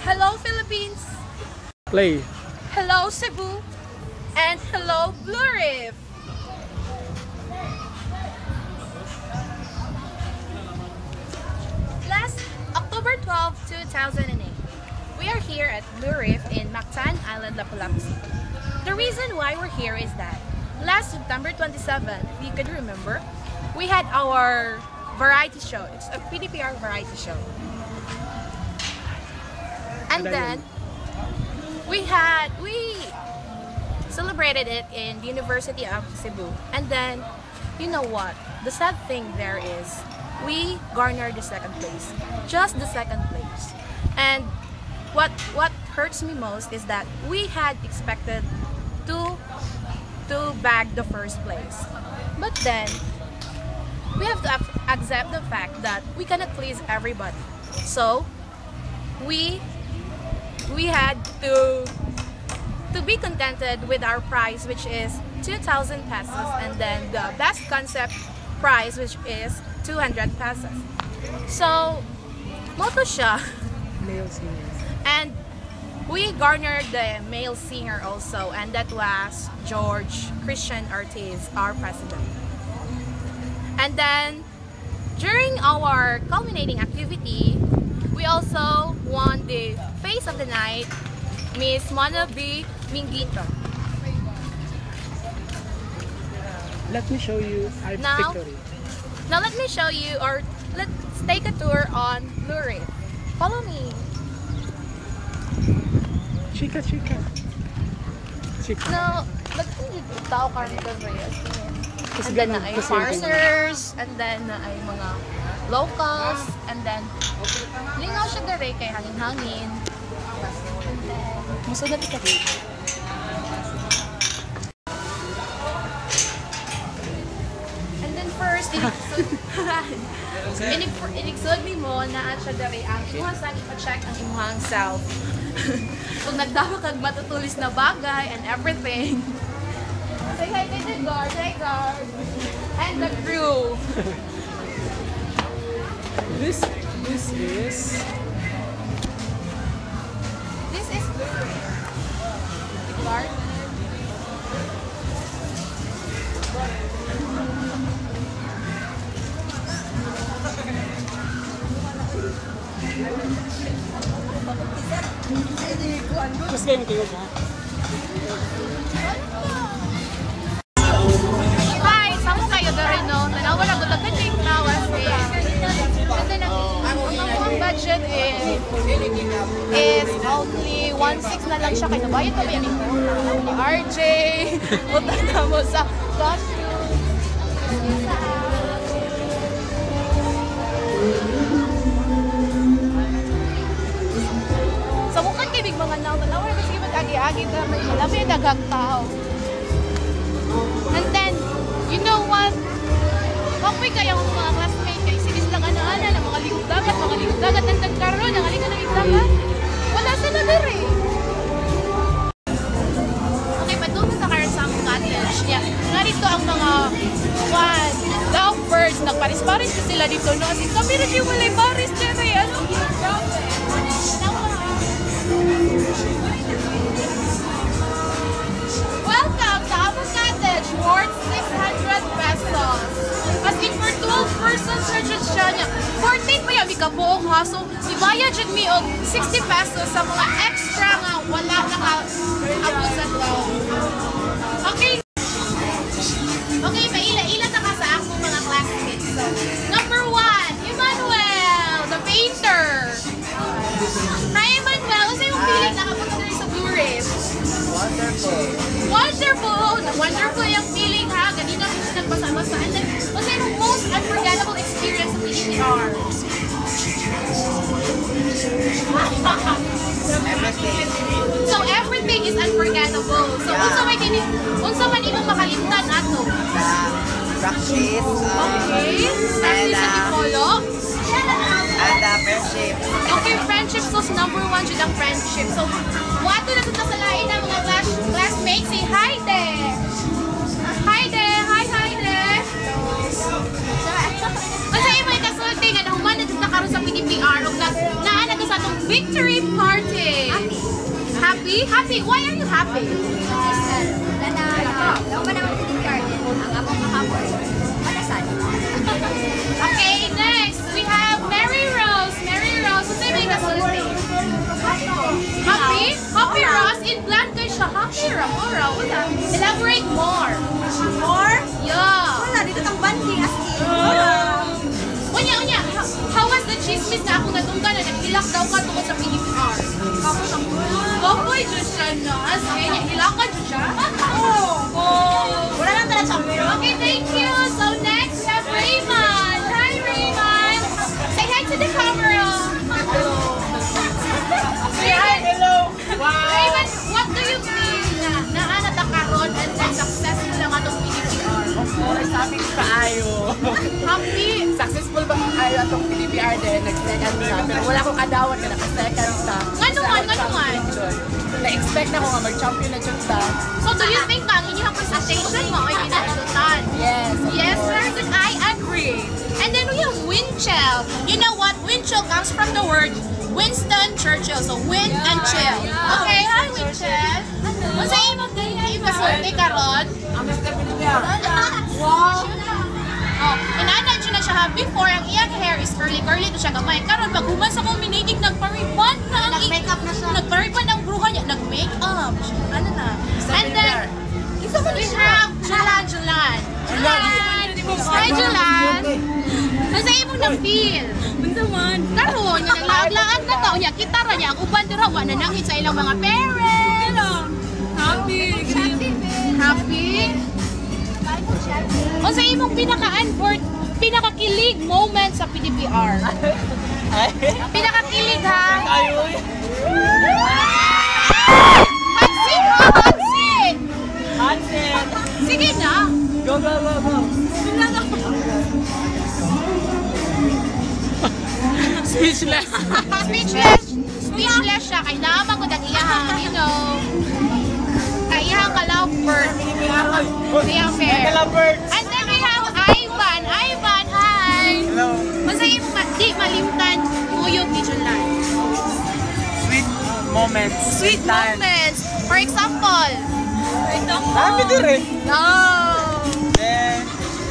Hello Philippines! Play! Hello Cebu! And hello Blue Reef! Last October 12, 2008, we are here at Blue Reef in Mactan Island, Lapu-Lapu City. The reason why we're here is that last September 27, if you could remember, we had our variety show. It's a PDPR variety show. And then we celebrated it in the University of Cebu. And then, you know what? The sad thing there is we garnered the second place. Just the second place. And what hurts me most is that we had expected to bag the first place. But then we have to accept the fact that we cannot please everybody. So we had to be contented with our prize, which is 2,000 pesos, and then the best concept prize, which is 200 pesos. So moto siya. Male singers. And we garnered the male singer also, and that was George Christian Ortiz, our president. And then during our culminating activity, we also won the Face of the Night, Miss Mona B. Minguito. Let me show you our victory. Now let me show you, or let's take a tour on Blue Reef. Follow me. Chika, chika. Chika. No, ba't hindi tao carnival Reyes? And then na ay foreigners, and then na ay mga locals, and then lingaw siya dere kay hangin-hangin. Musod na ito. And then first, inigsod ni mo na siya dere ang imuhang saan ipa-check ang imuhang self. Kung nagdawa kag matutulis na bagay and everything. Say hi to the guard, hi guard. And the crew. This is Blue Reef. The guard. Mas kayo kayo ba? Hi, sama kayo dahil no? Tanawa na ko tagkan yung nawas eh. And then ang budget is only 1.6 na lang siya. Kaya nabayad pa ba yan ito? Ni RJ, utang na mo sa costume. Sa mukhang kibig mga nawa kasi mag-agi-agi na may malami na dagang tao. And then, you know what? Kapoy kayang mga classmates kayo sinis lang ana-ana ng mga ligog-dagat ang nagkaroon, ang aligan ng ligdagat. Wala sila dere. Okay, patunod na karon sa among cottage. Yeah. Nga dito ang mga lovebirds, nagparis-paris ko sila dito. No? Kasi kami rin yung walay paris dere. Ano? Grabe. Welcome to our cottage, worth 600 pesos. As in for 12 persons, siya niya. 14 pa yan, may kabuok ha. So, ibayad dyan mi og 60 pesos sa mga extra nga wala naka-abot sa daw. Okay. Okay, maila-ila na ka sa akong mga classmates. So, number 1, Emmanuel, the painter. Hi, Emmanuel. Ano yung feeling nakapunta rin sa Blue Reef? Wonderful. Wonderful! Wonderful yung feeling ha. Ganina ko siya nagbasa-basa. And then, what's yung most unforgettable experience sa PDPR? Everything. So, everything is unforgettable. So, unsa man imong makalimtan ato? Practice. Okay. Practice sa Tipolo. And friendship. Okay, friendship. So, number 1 dyan ang friendship. So, wato na sa lain ng mga classmates. Say hi there. Hi there. Hi there. Kasi imay kasulti nga nahuman na dito na karoon sa PDPR. Naan na to sa atong victory party. Happy? Happy? Why are you happy? Okay, next we have Mary Rose. Mary Rose, ano yung kasulti? Happy? Happy Rose? In blank kayo siya. Happy Rose? Elaborate more. More? Yeah. Wala, dito ng banding as in. Unya, how was the chismis na ako natunggan na nag-hilak daw ka tungkol sa PDPR? Kapos ang gulo. Baboy, Diyos siya na. Sige, hilakan Diyos siya? Wala lang talaga champion. Okay, thank you. So next, we have Raymond. Hi, Raymond. Say hi to the camera. Hello! Wow! Raymond, what do you feel na naanat ang karon and then successful lang atong PDPR? Of course, happy kaayo. Happy? Successful ba kaayo atong PDPR din? Nag-second ta. Pero wala akong kadawat na naka-second ta. Nga naman. Na-expect na ko nga mag-champion na dyan ta. So do you think na ang inyong presentation mo ay pinatutan? Yes. Yes, very good. I agree. And then we have Winchell. You know what? Winchell comes from the word Winston Churchill. So win and chill. Okay, hi Winchell. Masa imong kasulti karon? Wow. Oh, inanan siya na siya ha. Before, ang iyang hair is curly to siya gamay. Karon paghuman sa community, nagpa-ribbon na ang Nag-makeup na siya. Nagpa-ribbon ang bruha niya. Nag-makeup. Ano na? And then, we have Julan. Hi, Julan. Masa imong na-feel? Karon, nga naglaag-laag na to. Nya, kita ra niya. Ang uban dira, wa na nangit sa ilang mga parents. Happy? O sa imong pinakakilig moment sa PDPR? Pinakakilig ha? Hansin! Hansen! Sige na! Go! Speechless! Speechless siya. Kay naman ko iyahang, you know, kay iyahang ka-lovebird. Iyang fair. And then we have Ivan. Ivan, hi! Hello. Masaya mo di malimtan uyog ni Julan. Sweet moments. Sweet moments. For example. Dami dire. No.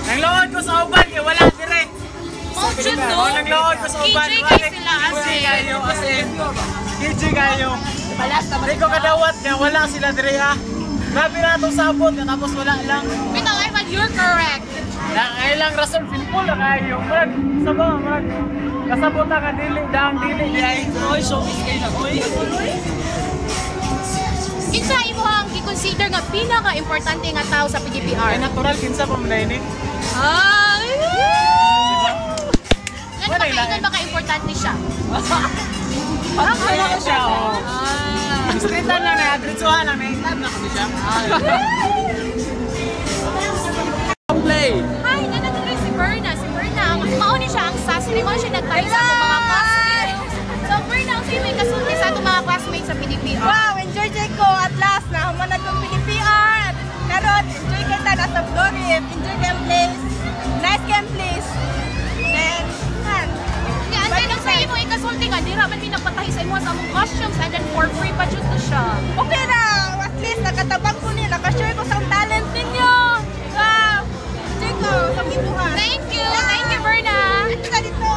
Naglood ko sa uban, kaya wala dire. Oh, Jun, no? Naglood ko sa uban. KJ kayo sila KJ kayo. Hindi ko kadawat kaya wala sila dire ha. Grabe na itong sabot, tapos wala lang. Bitaw, Ivan, you're correct. Ay lang rason, simple na kayo. Kasabot ka dili, daang dili. Oy, showbiz kayo na. Oy. Kinsa imo ang i-consider nga pinaka-importante nga tao sa PDPR? Ay natural, kinsa pa muna ini. Ay! Ano ba ka-importante siya? Wala ko siya, oh. Streetan lang na, diretsuhan lang na, itab na kami siya. Play! Hi, nanatuloy si Berna. Si Berna, mauni siya ang sasri. Mauni siya nagtayo sa itong mga classmates. So Berna, ang sa'yo may kasulti sa itong mga classmates sa PDPR. Wow, enjoy ko at last na humanag ng PDPR. Karon, enjoy kita na sa Florida. Enjoy game place. Nice game place. Then, Yeah, and then ang sa'yo mo ikasulti nga, di raman pinagpatahi sa imo sa among costumes and then for free pa dyan na siya. okay na. At least, nakatabang ko niya. Nakashare ko sa talent ninyo. Wow. Enjoy ko sa bibuhan. Thank you Berna. Ito ka dito.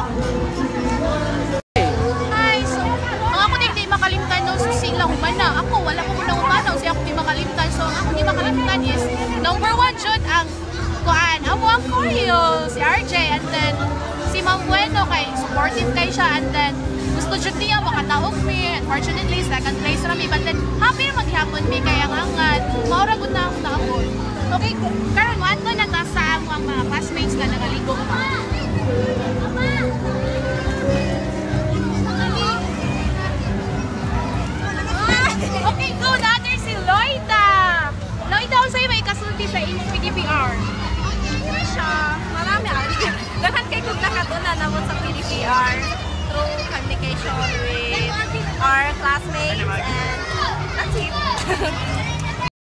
Hi, so, ang ako di makalimtan no, so sila humana. Ako, wala ko muna humana, siya ako di makalimtan. So, ang ako di makalimtan is, number 1 jud ang kuan. Amo ang choreo, si RJ, and then, si Ma'am Bueno, kay supportive kay siya, and then, gusto jud niya, makataog mi. Unfortunately, second place rami, but then, happy na maghapon mi, kaya ngangad. Maura gud na ako naabot. Okay, karon one to na ta sa ang mga classmates na nagaligo pa. Okay, go! The other si Loida! Loida, ang sa'yo may kasulti sa inyong PDPR? Hindi siya. Marami. Dahan kay kung nakatuna na mo sa PDPR through communication with our classmates and that's it.